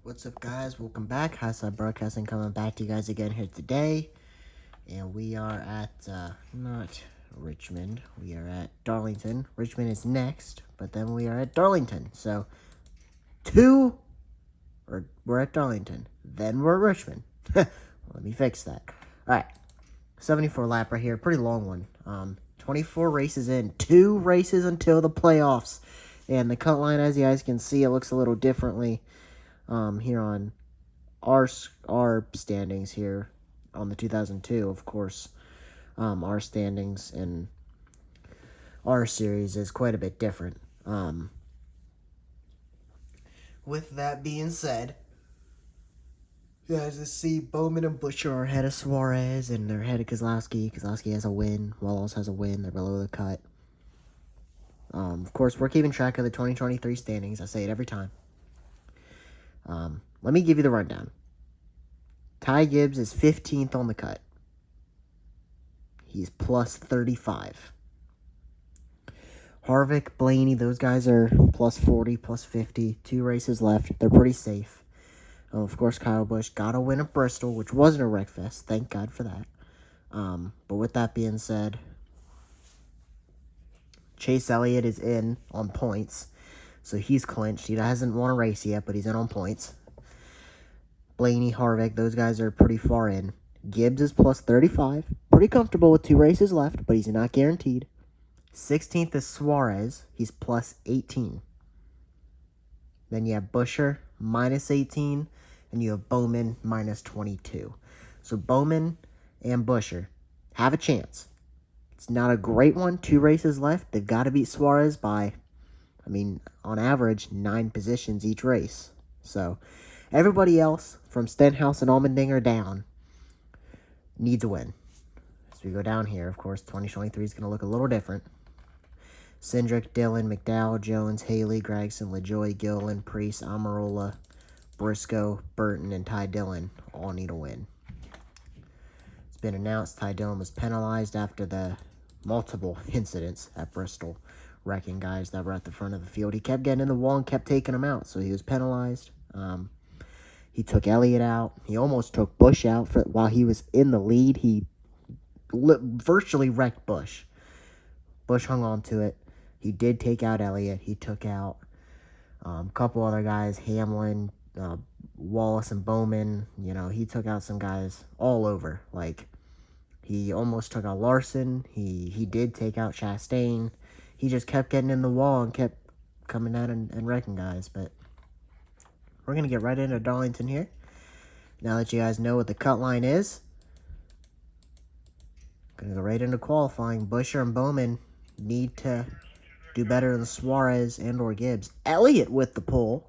What's up, guys? Welcome back. Highside Broadcasting coming back to you guys again here today. And we are at, not Richmond. We are at Darlington. Richmond is next, but then we are at Darlington. So, we're at Darlington. Then we're at Richmond. Let me fix that. Alright. 74 lap right here. Pretty long one. 24 races in. 2 races until the playoffs. And the cut line, as you guys can see, it looks a little differently. Here on our standings here on the 2002, of course, our standings and our series is quite a bit different. With that being said, you guys see Bowman and Buscher are ahead of Suarez, and they're ahead of Keselowski. Keselowski has a win. Wallace has a win. They're below the cut. Of course, we're keeping track of the 2023 standings. I say it every time. Let me give you the rundown. Ty Gibbs is 15th on the cut. He's plus 35. Harvick, Blaney, those guys are plus 40, plus 50. 2 races left. They're pretty safe. Of course, Kyle Busch got a win at Bristol, which wasn't a wreck fest. Thank God for that. But with that being said, Chase Elliott is in on points. So he's clinched. He hasn't won a race yet, but he's in on points. Blaney, Harvick, those guys are pretty far in. Gibbs is plus 35. Pretty comfortable with 2 races left, but he's not guaranteed. 16th is Suarez. He's plus 18. Then you have Buscher, minus 18. And you have Bowman, minus 22. So Bowman and Buscher have a chance. It's not a great one. 2 races left. They've got to beat Suarez by, on average, 9 positions each race. So everybody else, from Stenhouse and Allmendinger down, needs a win. As we go down here, of course, 2023 is going to look a little different. Cindric, Dillon, McDowell, Jones, Haley, Gregson, LaJoy, Gilliland, Priest, Amarola, Briscoe, Burton, and Ty Dillon all need a win. It's been announced Ty Dillon was penalized after the multiple incidents at Bristol, wrecking guys that were at the front of the field. He kept getting in the wall and kept taking them out, so he was penalized. He took Elliott out. He almost took Busch out while he was in the lead. He virtually wrecked Busch. Busch hung on to it. He did take out Elliott. He took out a couple other guys, Hamlin, Wallace, and Bowman. He took out some guys all over. He almost took out Larson. He did take out Chastain. He just kept getting in the wall and kept coming out and wrecking guys. But we're going to get right into Darlington here. Now that you guys know what the cut line is, going to go right into qualifying. Buscher and Bowman need to do better than Suarez and or Gibbs. Elliott with the pole.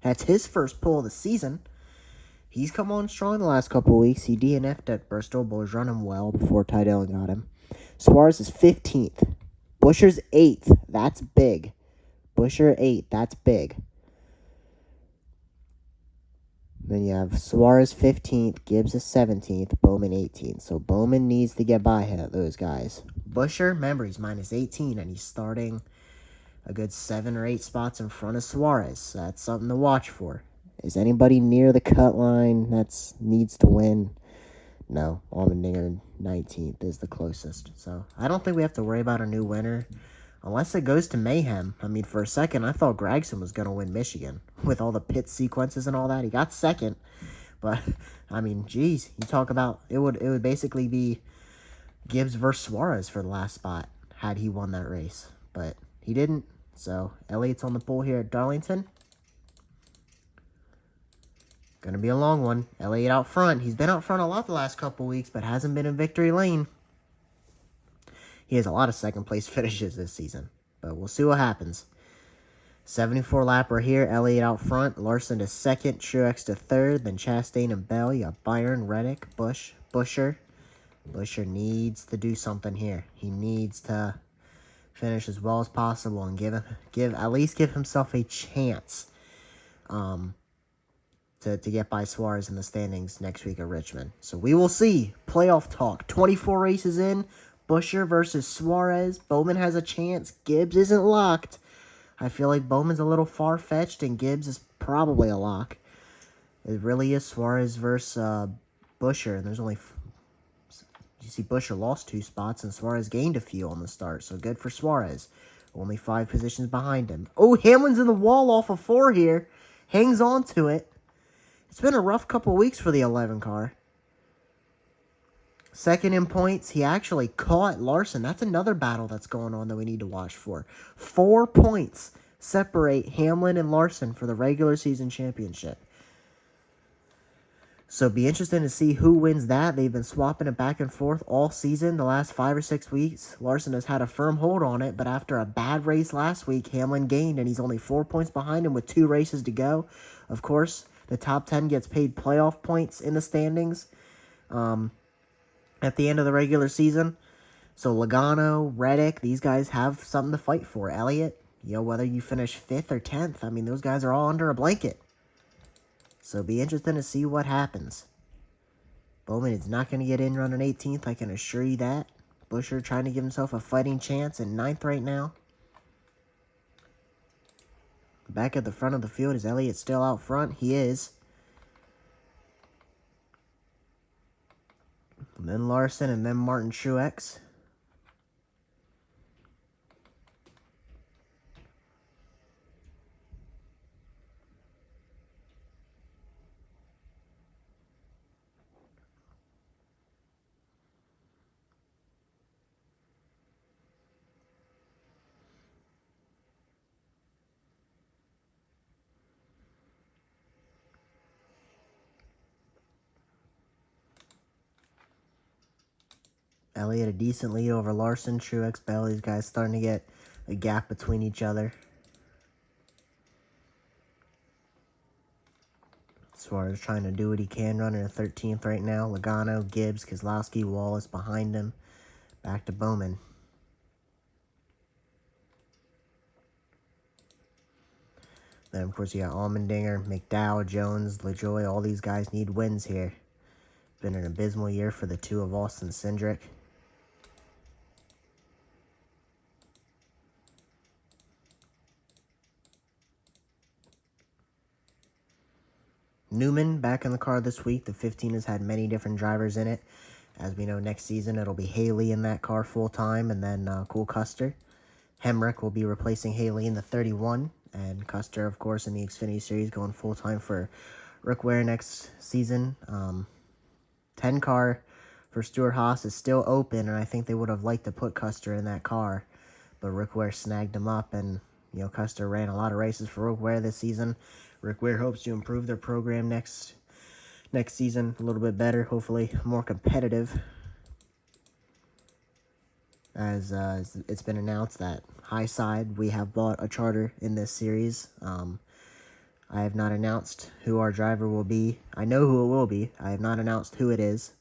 That's his first pole of the season. He's come on strong the last couple of weeks. He DNF'd at Bristol, but was running well before Ty Dillon got him. Suarez is 15th. Buscher's 8th. That's big. Buscher 8th. That's big. Then you have Suarez 15th, Gibbs is 17th, Bowman 18th. So Bowman needs to get by those guys. Buscher, remember, he's minus 18, and he's starting a good 7 or 8 spots in front of Suarez. So that's something to watch for. Is anybody near the cut line that needs to win? No, Allmendinger 19th is the closest. So I don't think we have to worry about a new winner. Unless it goes to mayhem. For a second, I thought Gregson was going to win Michigan. With all the pit sequences and all that. He got second. But, geez. You talk about, it would basically be Gibbs versus Suarez for the last spot. Had he won that race. But he didn't. So, Elliott's on the pole here at Darlington. Going to be a long one. Elliott out front. He's been out front a lot the last couple weeks. But hasn't been in victory lane. He has a lot of second-place finishes this season. But we'll see what happens. 74 lapper here. Elliott out front. Larson to second. Truex to third. Then Chastain and Bell. You got Byron, Reddick, Buscher. Buscher needs to do something here. He needs to finish as well as possible and at least give himself a chance to get by Suarez in the standings next week at Richmond. So we will see. Playoff talk. 24 races in. Buscher versus Suarez. Bowman has a chance. Gibbs isn't locked. I feel like Bowman's a little far-fetched, and Gibbs is probably a lock. It really is Suarez versus Busher, and there's only... You see Busher lost 2 spots, and Suarez gained a few on the start, so good for Suarez. Only 5 positions behind him. Oh, Hamlin's in the wall off of 4 here. Hangs on to it. It's been a rough couple weeks for the 11 car. Second in points, he actually caught Larson. That's another battle that's going on that we need to watch for. 4 points separate Hamlin and Larson for the regular season championship. So be interesting to see who wins that. They've been swapping it back and forth all season, the last 5 or 6 weeks. Larson has had a firm hold on it, but after a bad race last week, Hamlin gained, and he's only 4 points behind him with 2 races to go. Of course, the top 10 gets paid playoff points in the standings at the end of the regular season. So Logano, Reddick, these guys have something to fight for. Elliott, whether you finish 5th or 10th, I mean, those guys are all under a blanket. So be interesting to see what happens. Bowman is not going to get in running 18th, I can assure you that. Busher trying to give himself a fighting chance in 9th right now. Back at the front of the field, is Elliott still out front? He is. And then Larson, and then Martin Truex. Elliott a decent lead over Larson, Truex, Bell. These guys starting to get a gap between each other. Suarez trying to do what he can, running a 13th right now. Logano, Gibbs, Keselowski, Wallace behind him. Back to Bowman. Then, of course, you got Allmendinger, McDowell, Jones, LaJoie. All these guys need wins here. Been an abysmal year for the 2 of Austin Cindric. Newman back in the car this week. The 15 has had many different drivers in it. As we know, next season it'll be Haley in that car full-time, and then Cole Custer. Hemrick will be replacing Haley in the 31, and Custer, of course, in the Xfinity Series going full-time for Rick Ware next season. 10 car for Stewart-Haas is still open, and I think they would have liked to put Custer in that car, but Rick Ware snagged him up, and Custer ran a lot of races for Rick Ware this season. Rick Ware hopes to improve their program next season a little bit better, hopefully more competitive. As it's been announced that High Side, we have bought a charter in this series. I have not announced who our driver will be. I know who it will be. I have not announced who it is.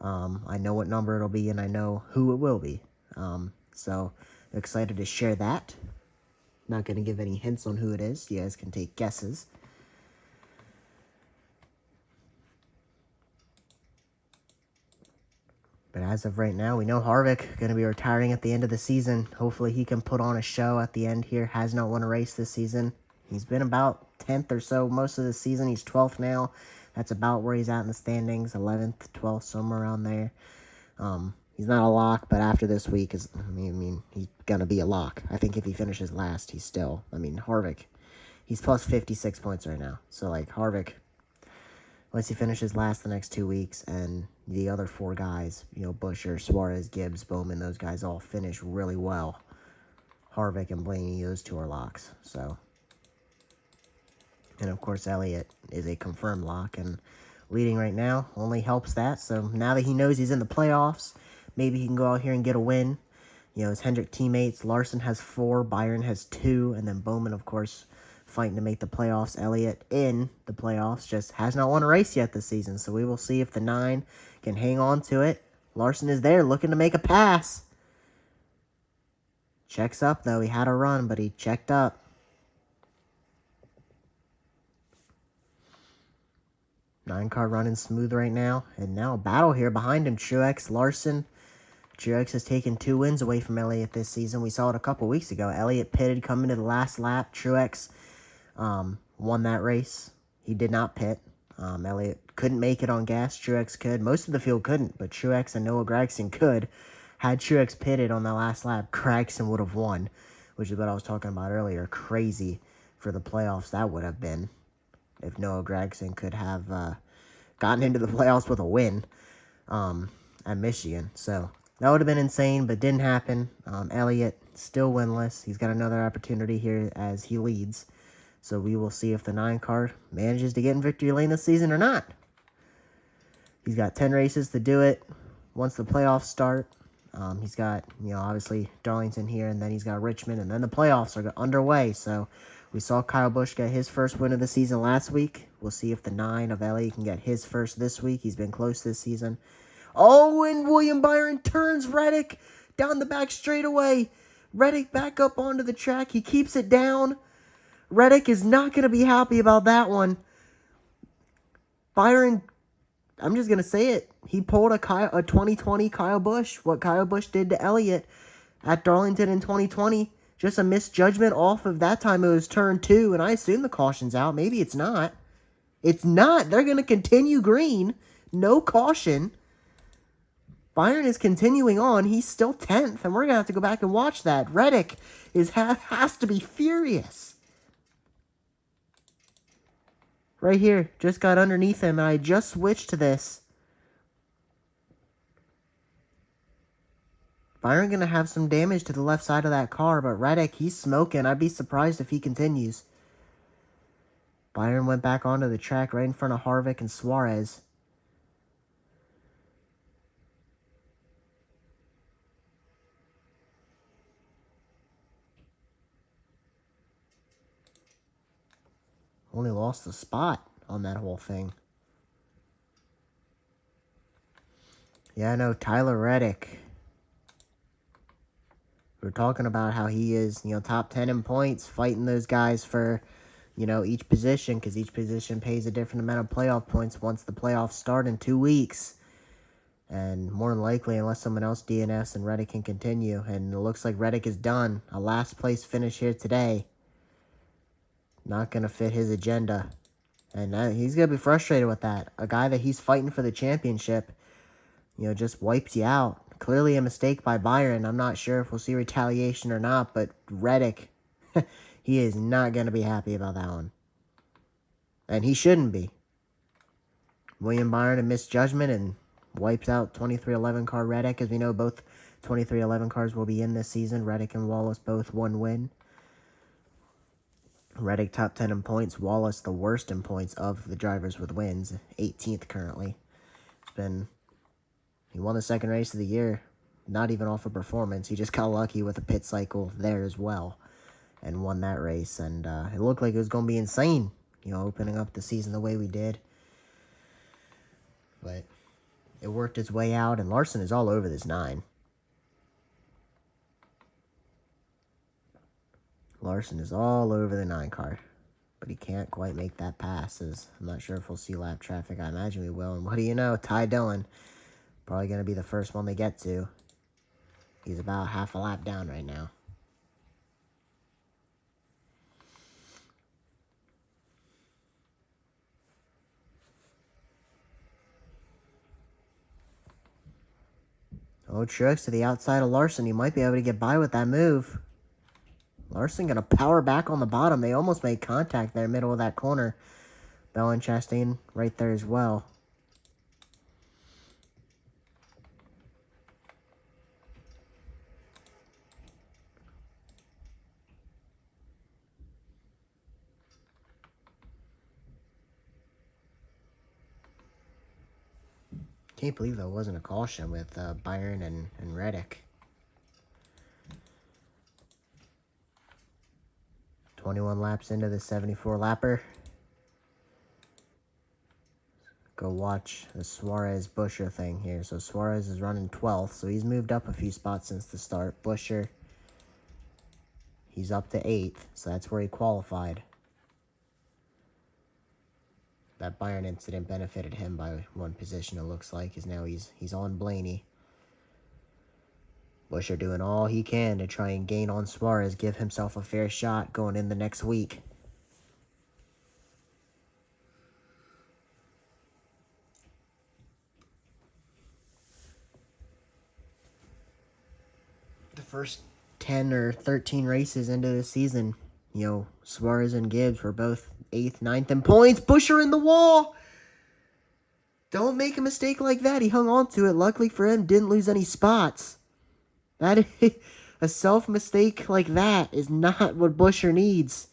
I know what number it'll be, and I know who it will be. So excited to share that. Not going to give any hints on who it is. You guys can take guesses. But as of right now, we know Harvick going to be retiring at the end of the season. Hopefully he can put on a show at the end here. Has not won a race this season. He's been about 10th or so most of the season. He's 12th now. That's about where he's at in the standings. 11th, 12th, somewhere around there. He's not a lock, but after this week, he's going to be a lock. I think if he finishes last, he's still... Harvick, he's plus 56 points right now. So, Harvick, unless he finishes last the next 2 weeks, and the other 4 guys, Busher, Suarez, Gibbs, Bowman, those guys all finish really well. Harvick and Blaney, those 2 are locks. So, and of course, Elliott is a confirmed lock, and leading right now only helps that. So now that he knows he's in the playoffs, maybe he can go out here and get a win. His Hendrick teammates, Larson has 4, Byron has 2, and then Bowman, of course, fighting to make the playoffs. Elliott in the playoffs, just has not won a race yet this season. So we will see if the 9 can hang on to it. Larson is there looking to make a pass. Checks up, though. He had a run, but he checked up. 9 car running smooth right now. And now a battle here behind him. Truex, Larson. Truex has taken 2 wins away from Elliott this season. We saw it a couple weeks ago. Elliott pitted coming to the last lap. Truex won that race. He did not pit. Elliott couldn't make it on gas. Truex could. Most of the field couldn't, but Truex and Noah Gragson could. Had Truex pitted on the last lap, Gragson would have won, which is what I was talking about earlier. Crazy for the playoffs that would have been if Noah Gragson could have gotten into the playoffs with a win at Michigan. So that would have been insane, but didn't happen. Elliott still winless. He's got another opportunity here as he leads. So we will see if the 9 car manages to get in victory lane this season or not. He's got 10 races to do it once the playoffs start. He's got, obviously Darlington here, and then he's got Richmond, and then the playoffs are underway. So we saw Kyle Busch get his first win of the season last week. We'll see if the 9 of Elliott can get his first this week. He's been close this season. Oh, and William Byron turns Reddick down the back straightaway. Reddick back up onto the track. He keeps it down. Reddick is not going to be happy about that one. Byron, I'm just going to say it. He pulled a 2020 Kyle Busch. What Kyle Busch did to Elliott at Darlington in 2020. Just a misjudgment off of that time. It was turn 2, and I assume the caution's out. Maybe it's not. It's not. They're going to continue green. No caution. Byron is continuing on. He's still 10th, and we're going to have to go back and watch that. Reddick has to be furious. Right here, just got underneath him, and I just switched to this. Byron going to have some damage to the left side of that car, but Reddick, he's smoking. I'd be surprised if he continues. Byron went back onto the track right in front of Harvick and Suarez. Only lost a spot on that whole thing. Yeah, I know, Tyler Reddick. We're talking about how he is, top 10 in points, fighting those guys for, each position, because each position pays a different amount of playoff points once the playoffs start in 2 weeks. And more than likely, unless someone else DNFs, and Reddick can continue. And it looks like Reddick is done. A last place finish here today. Not going to fit his agenda. And he's going to be frustrated with that. A guy that he's fighting for the championship, just wipes you out. Clearly a mistake by Byron. I'm not sure if we'll see retaliation or not, but Reddick, he is not going to be happy about that one. And he shouldn't be. William Byron a misjudgment and wipes out 2311 car Reddick. As we know, both 2311 cars will be in this season. Reddick and Wallace both 1 win. Reddick top 10 in points. Wallace the worst in points of the drivers with wins. 18th currently. He won the second race of the year. Not even off of performance. He just got lucky with a pit cycle there as well. And won that race. And it looked like it was going to be insane. Opening up the season the way we did. But it worked its way out. And Larson is all over this 9. Larson is all over the 9 car, but he can't quite make that pass. I'm not sure if we'll see lap traffic. I imagine we will. And what do you know? Ty Dillon, probably going to be the first one they get to. He's about half a lap down right now. Oh, Truex to the outside of Larson. He might be able to get by with that move. Larson going to power back on the bottom. They almost made contact there, middle of that corner. Bell and Chastain right there as well. Can't believe there wasn't a caution with Byron and Reddick. 21 laps into the 74-lapper. Go watch the Suarez-Buescher thing here. So Suarez is running 12th, so he's moved up a few spots since the start. Buescher, he's up to 8th, so that's where he qualified. That Byron incident benefited him by 1 position, it looks like, because now he's on Blaney. Buescher doing all he can to try and gain on Suarez, give himself a fair shot going in the next week. first 10 or 13 races into the season, Suarez and Gibbs were both 8th, 9th in points. Buescher in the wall. Don't make a mistake like that. He hung on to it. Luckily for him, didn't lose any spots. That is, a self-mistake like that is not what Buescher needs.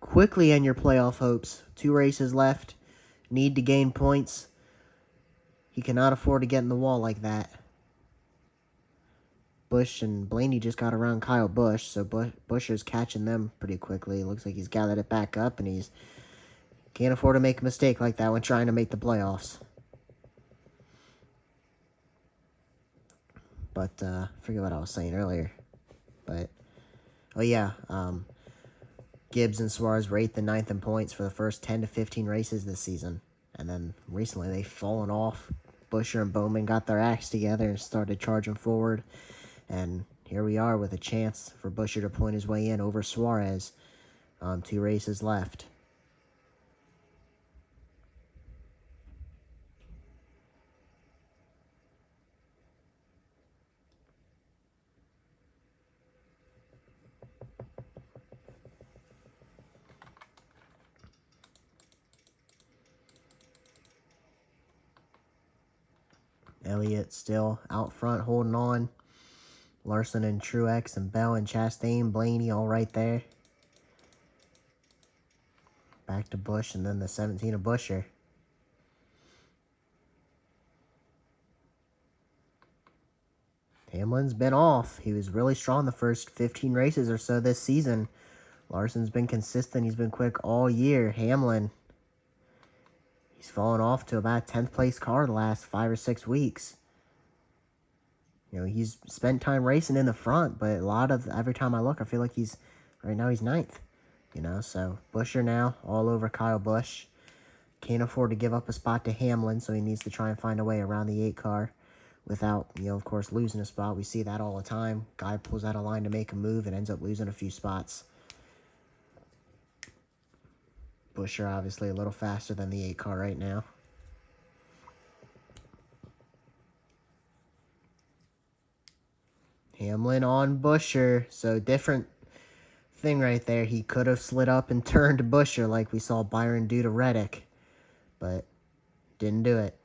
Quickly end your playoff hopes. 2 races left. Need to gain points. He cannot afford to get in the wall like that. Busch and Blaney just got around Kyle Busch, so Buescher's catching them pretty quickly. It looks like he's gathered it back up, and he's can't afford to make a mistake like that when trying to make the playoffs. But, forget what I was saying earlier. But, oh yeah, Gibbs and Suarez were 8th and 9th in points for the first 10 to 15 races this season. And then recently they've fallen off. Buescher and Bowman got their acts together and started charging forward. And here we are with a chance for Buescher to point his way in over Suarez. 2 races left. Elliott still out front holding on. Larson and Truex and Bell and Chastain, Blaney all right there. Back to Busch and then the 17 of Buescher. Hamlin's been off. He was really strong the first 15 races or so this season. Larson's been consistent. He's been quick all year. Hamlin, he's fallen off to about 10th place car the last 5 or 6 weeks. He's spent time racing in the front, but every time I look, I feel like right now he's 9th. So Buescher now all over Kyle Busch. Can't afford to give up a spot to Hamlin, so he needs to try and find a way around the 8 car without, of course, losing a spot. We see that all the time. Guy pulls out a line to make a move and ends up losing a few spots. Buescher obviously a little faster than the 8 car right now. Hamlin on Buescher, so different thing right there. He could have slid up and turned Buescher like we saw Byron do to Reddick, but didn't do it.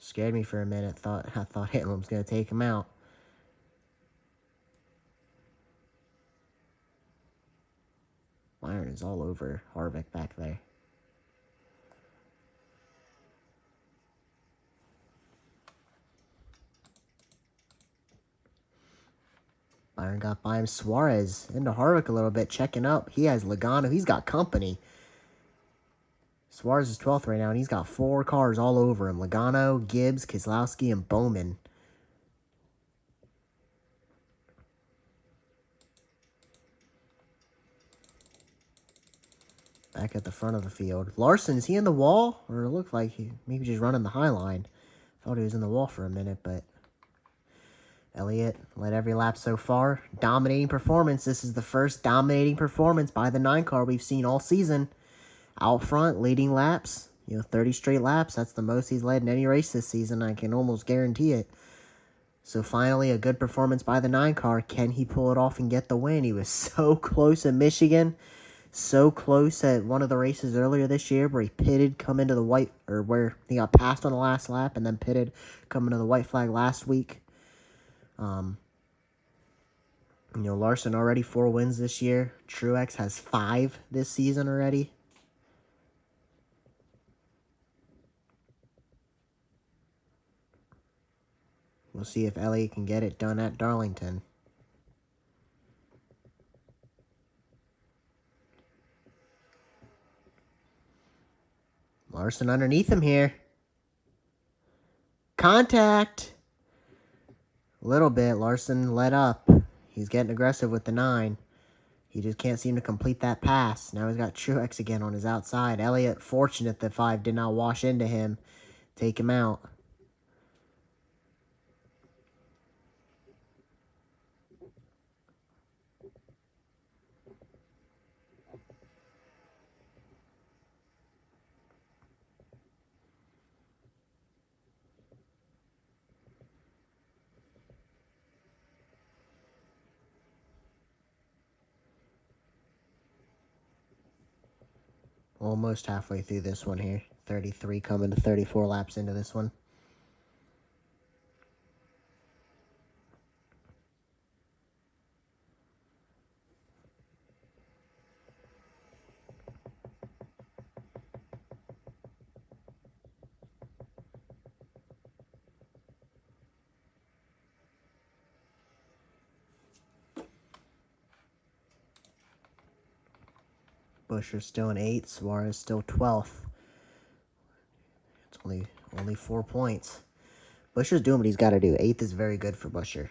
Scared me for a minute. I thought Hamlin was going to take him out. Byron is all over Harvick back there. Byron got by him. Suarez into Harvick a little bit, checking up. He has Logano. He's got company. Suarez is 12th right now, and he's got 4 cars all over him. Logano, Gibbs, Keselowski, and Bowman. Back at the front of the field. Larson, is he in the wall? Or it looked like he maybe just running the high line. Thought he was in the wall for a minute, but Elliott led every lap so far. Dominating performance. This is the first dominating performance by the 9 car we've seen all season. Out front, leading laps. 30 straight laps. That's the most he's led in any race this season. I can almost guarantee it. So finally, a good performance by the 9 car. Can he pull it off and get the win? He was so close in Michigan. So close at one of the races earlier this year where he pitted, where he got passed on the last lap and then pitted, coming to the white flag last week. Larson already 4 wins this year. Truex has 5 this season already. We'll see if Elliott can get it done at Darlington. Larson underneath him here. Contact. A little bit. Larson let up. He's getting aggressive with the 9. He just can't seem to complete that pass. Now he's got Truex again on his outside. Elliott, fortunate that 5 did not wash into him. Take him out. almost halfway through this one here. 33 coming to 34 laps into this one. Buescher's still in 8th, Suarez still 12th. It's only 4 points. Buescher's doing what he's got to do. 8th is very good for Buescher.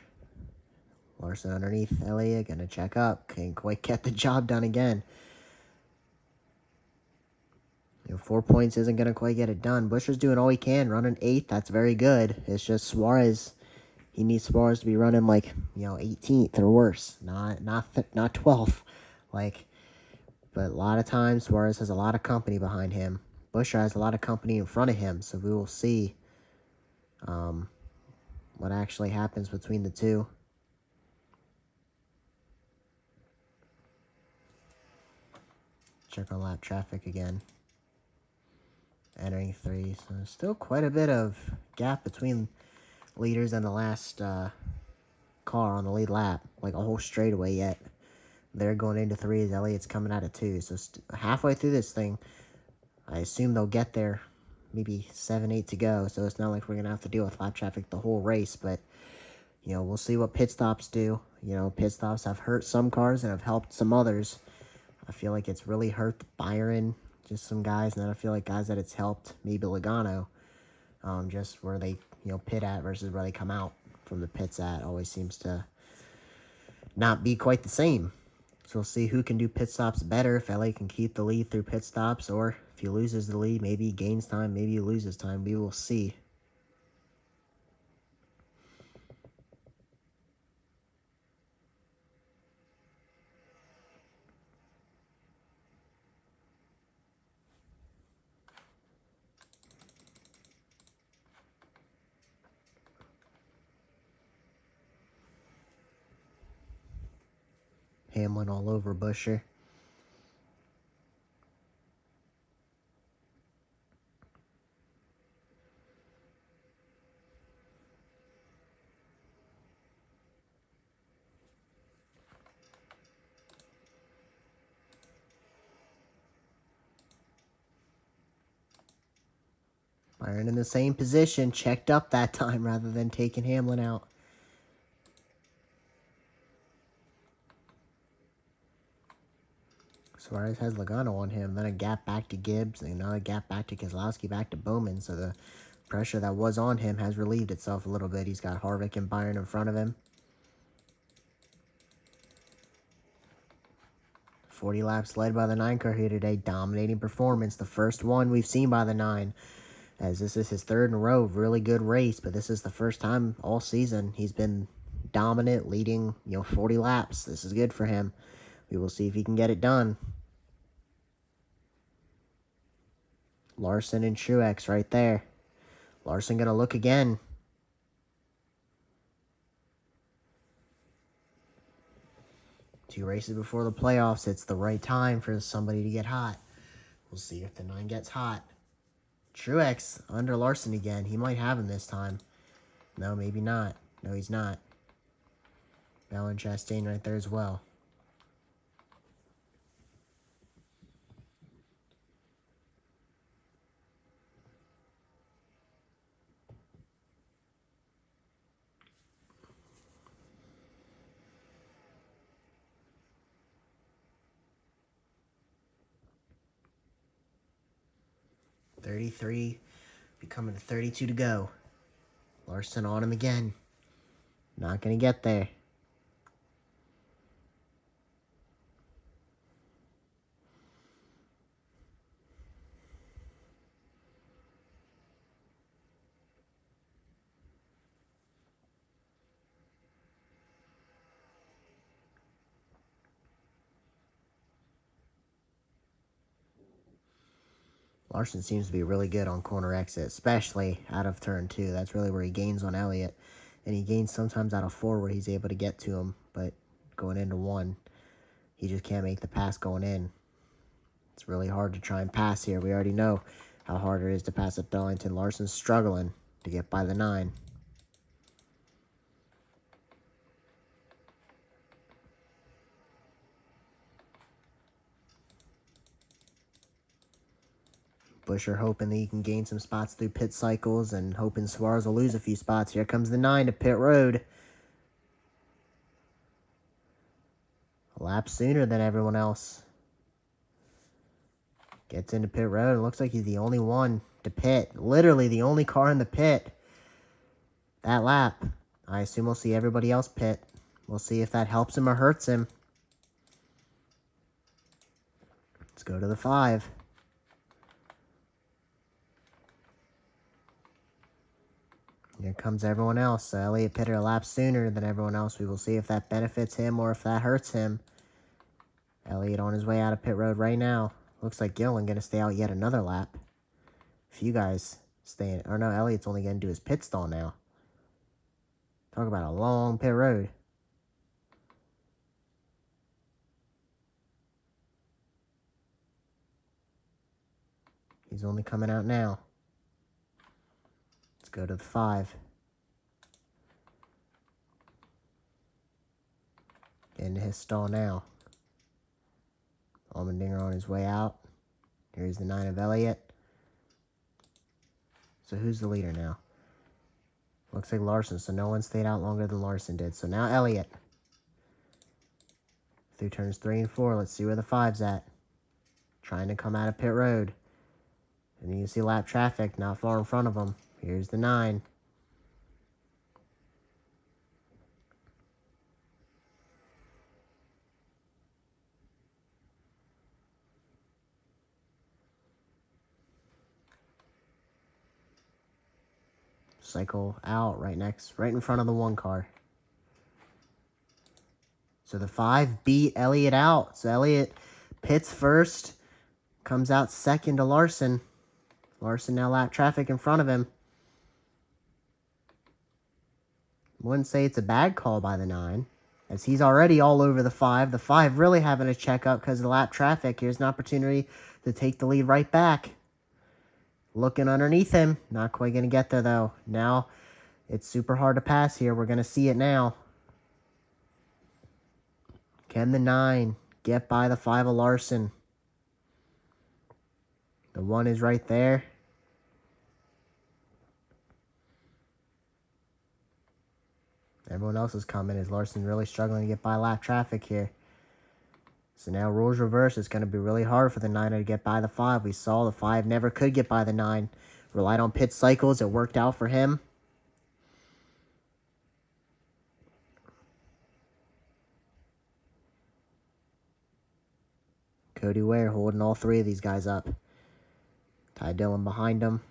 Larson underneath Elliott, gonna check up. Can't quite get the job done again. 4 points isn't gonna quite get it done. Buescher's doing all he can, running 8th. That's very good. It's just Suarez. He needs Suarez to be running like 18th or worse, not 12th. But a lot of times Suarez has a lot of company behind him. Buescher has a lot of company in front of him, so we will see what actually happens between the two. Check on lap traffic again. Entering 3, so there's still quite a bit of gap between leaders and the last car on the lead lap, like a whole straightaway yet. They're going into 3 as Elliott's coming out of 2, so halfway through this thing, I assume they'll get there, maybe 7, 8 to go, so it's not like we're going to have to deal with lap traffic the whole race, but, we'll see what pit stops do. Pit stops have hurt some cars and have helped some others. I feel like it's really hurt Byron, just some guys, and then I feel like guys that it's helped, maybe Logano, just where they, pit at versus where they come out from the pits at, always seems to not be quite the same. So we'll see who can do pit stops better, if LA can keep the lead through pit stops, or if he loses the lead, maybe he gains time, maybe he loses time. We will see. Hamlin all over Buescher. Byron in the same position, checked up that time rather than taking Hamlin out. Suarez has Logano on him, then a gap back to Gibbs, and another gap back to Keselowski, back to Bowman, so the pressure that was on him has relieved itself a little bit. He's got Harvick and Byron in front of him. 40 laps led by the 9 car here today. Dominating performance. The first one we've seen by the 9, as this is his 3rd in a row. Really good race, but this is the first time all season he's been dominant, leading 40 laps. This is good for him. We will see if he can get it done. Larson and Truex right there. Larson gonna look again. Two races before the playoffs. It's the right time for somebody to get hot. We'll see if the 9 gets hot. Truex under Larson again. He might have him this time. No, maybe not. No, he's not. Bell and Chastain right there as well. .33, becoming a 32 to go. Larson on him again. Not going to get there. Larson seems to be really good on corner exit, especially out of turn 2. That's really where he gains on Elliott. And he gains sometimes out of 4 where he's able to get to him. But going into 1, he just can't make the pass going in. It's really hard to try and pass here. We already know how hard it is to pass at Darlington. Larson's struggling to get by the 9. Busher hoping that he can gain some spots through pit cycles and hoping Suarez will lose a few spots. Here comes the 9 to pit road. A lap sooner than everyone else. Gets into pit road. It looks like he's the only one to pit. Literally the only car in the pit that lap. I assume we'll see everybody else pit. We'll see if that helps him or hurts him. Let's go to the 5. Here comes everyone else. So Elliott pitted a lap sooner than everyone else. We will see if that benefits him or if that hurts him. Elliott on his way out of pit road right now. Looks like Gillen going to stay out yet another lap. A few guys staying. Or no, Elliott's only going to do his pit stall now. Talk about a long pit road. He's only coming out now. Let's go to the 5. Into his stall now. Allmendinger on his way out. Here's the 9 of Elliott. So who's the leader now? Looks like Larson, so no one stayed out longer than Larson did. So now Elliott. Through turns 3 and 4, let's see where the 5's at. Trying to come out of pit road. And you can see lap traffic not far in front of him. Here's the 9. Cycle out right in front of the 1 car. So the 5 beat Elliott out. So Elliott pits first, comes out second to Larson. Larson now lap traffic in front of him. Wouldn't say it's a bad call by the 9, as he's already all over the 5. The 5 really having a checkup because of the lap traffic. Here's an opportunity to take the lead right back. Looking underneath him. Not quite going to get there, though. Now, it's super hard to pass here. We're going to see it now. Can the 9 get by the 5 of Larson? The 1 is right there. Everyone else is coming as Larson really struggling to get by lap traffic here. So now rules reverse. It's going to be really hard for the 9 to get by the 5. We saw the 5 never could get by the 9. Relied on pit cycles. It worked out for him. Cody Ware holding all 3 of these guys up. Ty Dillon behind him.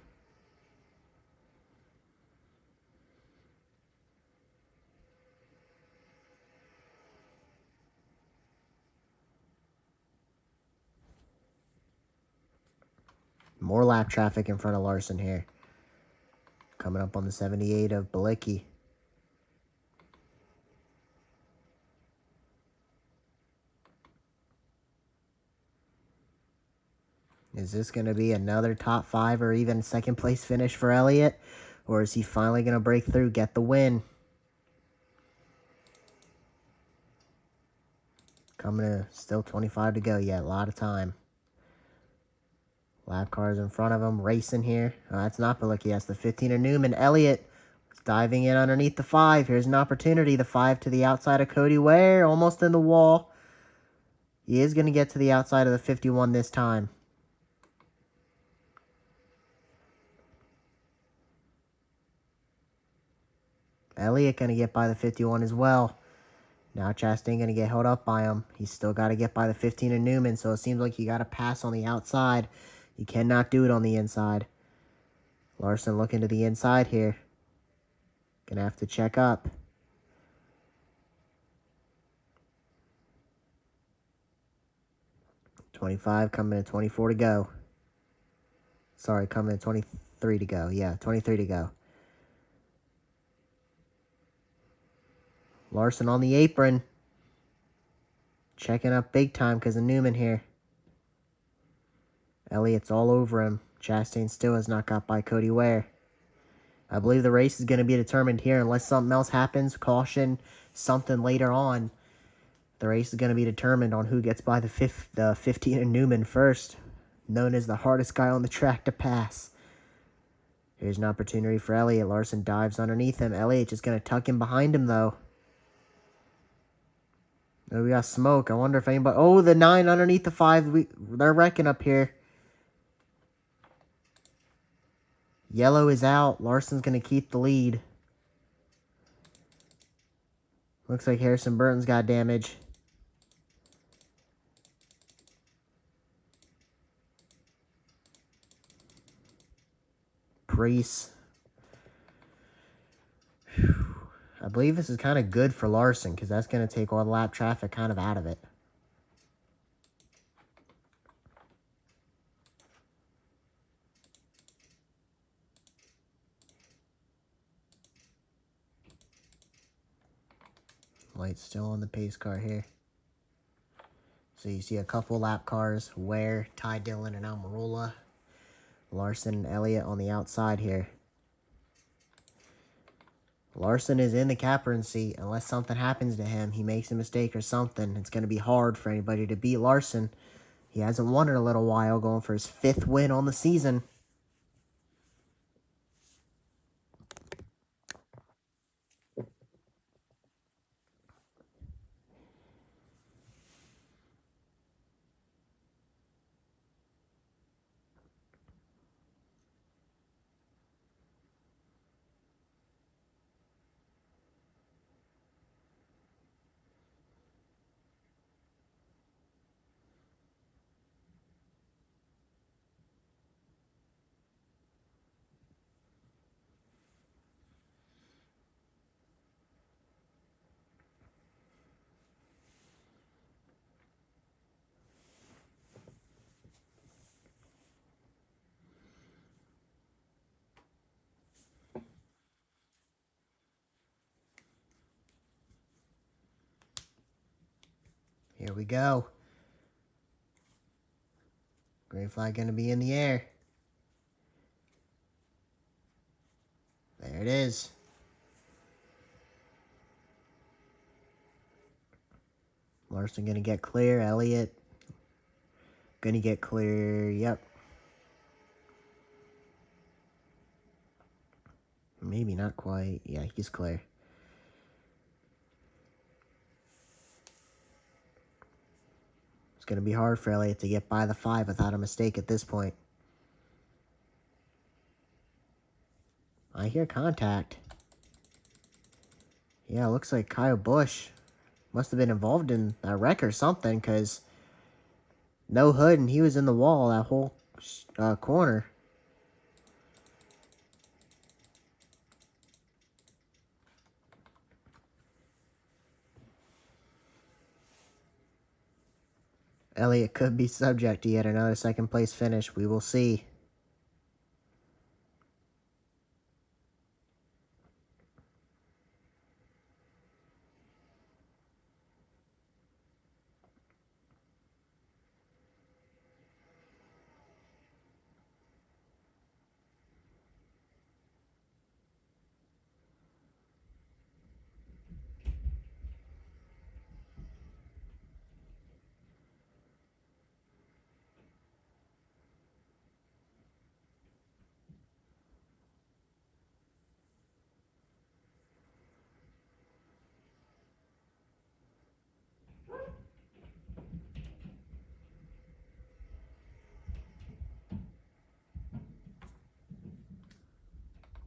More lap traffic in front of Larson here. Coming up on the 78 of Balicki. Is this going to be another top 5 or even second place finish for Elliott? Or is he finally going to break through, get the win? Coming to still 25 to go yet. A lot of time. Lap cars in front of him, racing here. Oh, that's not Balicki. That's the 15 of Newman. Elliott diving in underneath the 5. Here's an opportunity. The 5 to the outside of Cody Ware. Almost in the wall. He is going to get to the outside of the 51 this time. Elliott going to get by the 51 as well. Now Chastain going to get held up by him. He's still got to get by the 15 of Newman, so it seems like you got to pass on the outside. You cannot do it on the inside. Larson looking to the inside here. Going to have to check up. $25 coming to 24 to go. Sorry, coming to 23 to go. Yeah, 23 to go. Larson on the apron. Checking up big time because of Newman here. Elliott's all over him. Chastain still has not got by Cody Ware. I believe the race is going to be determined here unless something else happens. Caution, something later on. The race is going to be determined on who gets by the 15 and Newman first, known as the hardest guy on the track to pass. Here's an opportunity for Elliott. Larson dives underneath him. Elliott just going to tuck him behind him, though. Oh, we got smoke. I wonder if anybody... Oh, the 9 underneath the 5. They're wrecking up here. Yellow is out. Larson's going to keep the lead. Looks like Harrison Burton's got damage. Preece. I believe this is kind of good for Larson because that's going to take all the lap traffic kind of out of it. Light's still on the pace car here. So you see a couple lap cars, Ware, Ty Dillon, and Almirola. Larson and Elliott on the outside here. Larson is in the captain seat. Unless something happens to him, he makes a mistake or something, it's going to be hard for anybody to beat Larson. He hasn't won in a little while, going for his 5th win on the season. Here we go. Green flag going to be in the air. There it is. Larson going to get clear. Elliott going to get clear. Yep. Maybe not quite. Yeah, he's clear. It's going to be hard for Elliott to get by the 5 without a mistake at this point. I hear contact. Yeah, looks like Kyle Busch must have been involved in a wreck or something, because no hood and he was in the wall that whole corner. Elliott could be subject to yet another second place finish. We will see.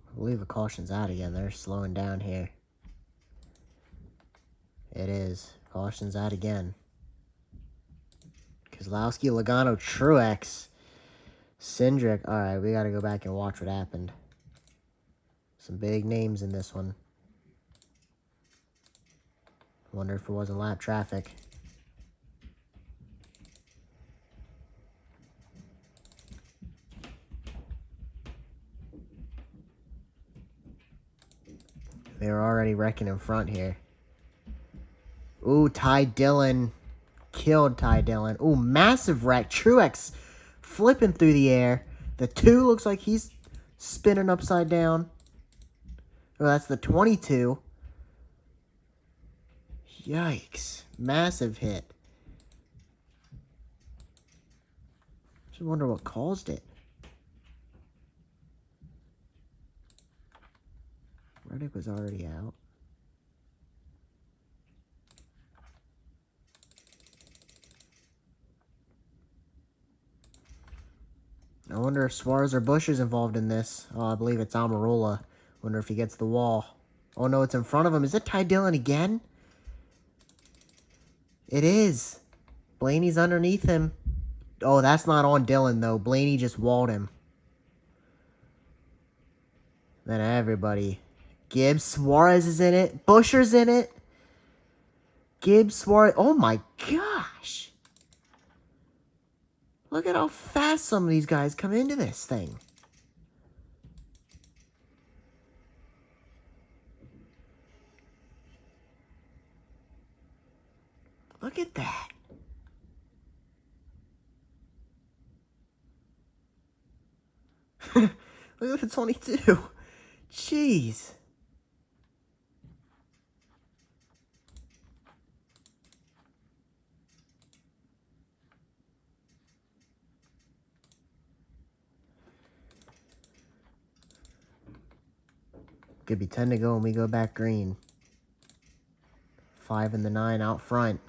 I believe the caution's out again. They're slowing down here. It is. Caution's out again. Kozlowski, Logano, Truex, Cindric. Alright, we gotta go back and watch what happened. Some big names in this one. Wonder if it wasn't lap traffic. They were already wrecking in front here. Ooh, Ty Dillon. Killed Ty Dillon. Ooh, massive wreck. Truex flipping through the air. The 2 looks like he's spinning upside down. Oh, that's the 22. Yikes. Massive hit. Just wonder what caused it. Reddick was already out. I wonder if Suarez or Bush is involved in this. Oh, I believe it's Amarola. Wonder if he gets the wall. Oh, no, it's in front of him. Is it Ty Dillon again? It is. Blaney's underneath him. Oh, that's not on Dillon, though. Blaney just walled him. Then everybody. Gibbs, Suarez is in it. Busher's in it. Gibbs, Suarez. Oh, my gosh. Look at how fast some of these guys come into this thing. Look at that. Look at the 22. Jeez. Could be 10 to go and we go back green. 5 and the 9 out front.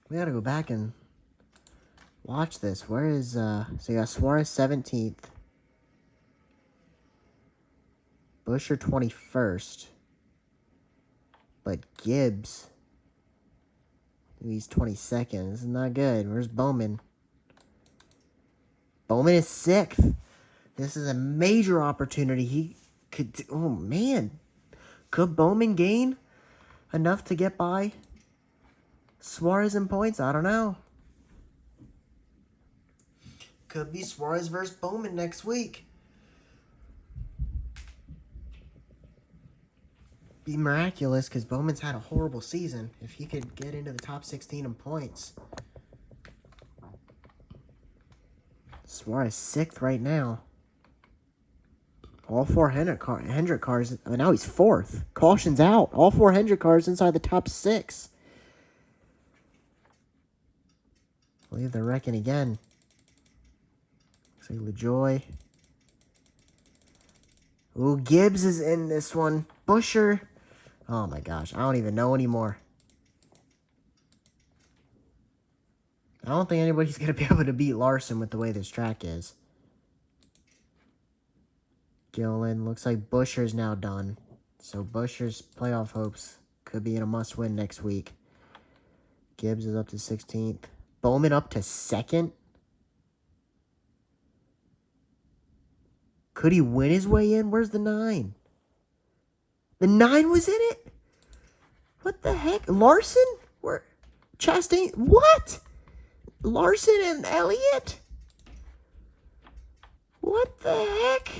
We gotta go back and watch this. Where is, so you got Suarez 17th. Busher 21st. But Gibbs, he's 22nd. This is not good. Where's Bowman? Bowman is 6th. This is a major opportunity. He could, oh man. Could Bowman gain enough to get by Suarez in points? I don't know. Could be Suarez versus Bowman next week. Be miraculous because Bowman's had a horrible season. If he could get into the top 16 in points. Suarez 6th right now. All 4 Hendrick cars. Oh, now he's 4th. Caution's out. All 4 Hendrick cars inside the top 6. I believe they're wrecking again. Looks like LaJoy. Ooh, Gibbs is in this one. Busher. Oh my gosh, I don't even know anymore. I don't think anybody's going to be able to beat Larson with the way this track is. Gillen, looks like Busher's now done. So Busher's playoff hopes could be in a must-win next week. Gibbs is up to 16th. Bowman up to 2nd. Could he win his way in? Where's the 9? The 9 was in it? What the heck? Larson? Where? Chastain? What? Larson and Elliott? What the heck?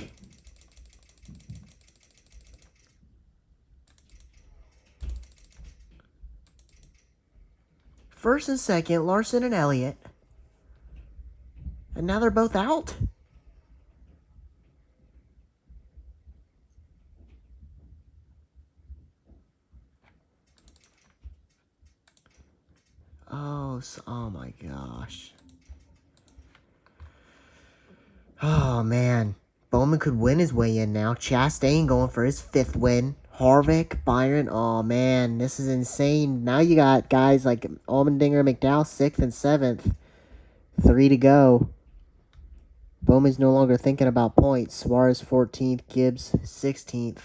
First and second, Larson and Elliott. And now they're both out? Oh my gosh. Oh man. Bowman could win his way in now. Chastain going for his 5th win. Harvick, Byron. Oh man, this is insane. Now you got guys like Allmendinger, McDowell, 6th and 7th. 3 to go. Bowman's no longer thinking about points. Suarez 14th, Gibbs 16th.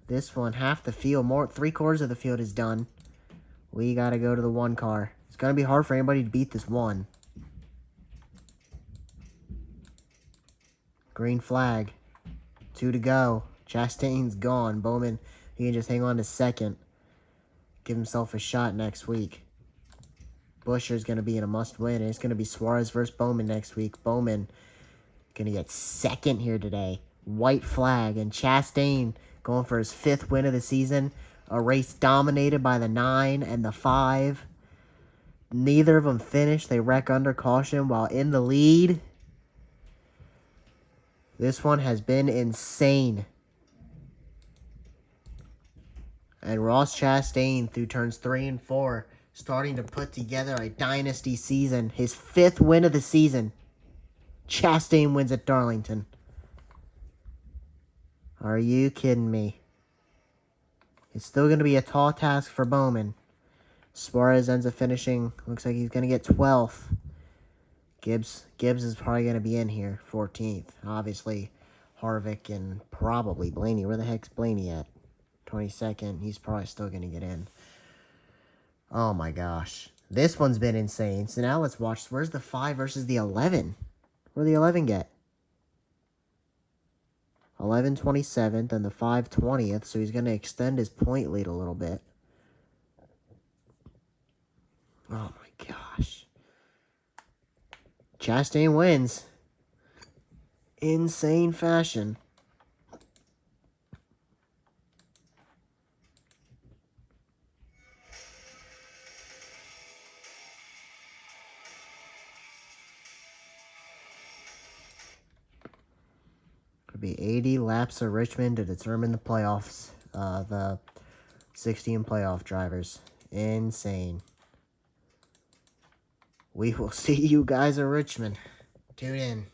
This one, half the field, more 3/4 of the field is done. We gotta go to the 1 car. It's gonna be hard for anybody to beat this 1. Green flag. 2 to go. Chastain's gone. Bowman, he can just hang on to 2nd. Give himself a shot next week. Busher's going to be in a must-win. And it's going to be Suarez versus Bowman next week. Bowman going to get 2nd here today. White flag. And Chastain going for his 5th win of the season. A race dominated by the 9 and the 5. Neither of them finished. They wreck under caution while in the lead. This one has been insane. And Ross Chastain, through turns 3 and 4, starting to put together a dynasty season. His 5th win of the season. Chastain wins at Darlington. Are you kidding me? It's still going to be a tall task for Bowman. Suarez ends up finishing, looks like he's going to get 12th. Gibbs is probably going to be in here, 14th. Obviously, Harvick and probably Blaney. Where the heck's Blaney at? 22nd. He's probably still going to get in. Oh my gosh. This one's been insane. So now let's watch. Where's the 5 versus the 11? Where'd the 11 get? 11 27th and the 5 20th. So he's going to extend his point lead a little bit. Oh my gosh. Chastain wins. Insane fashion. Could be 80 laps of Richmond to determine the playoffs. The 16 playoff drivers. Insane. We will see you guys at Richmond. Tune in.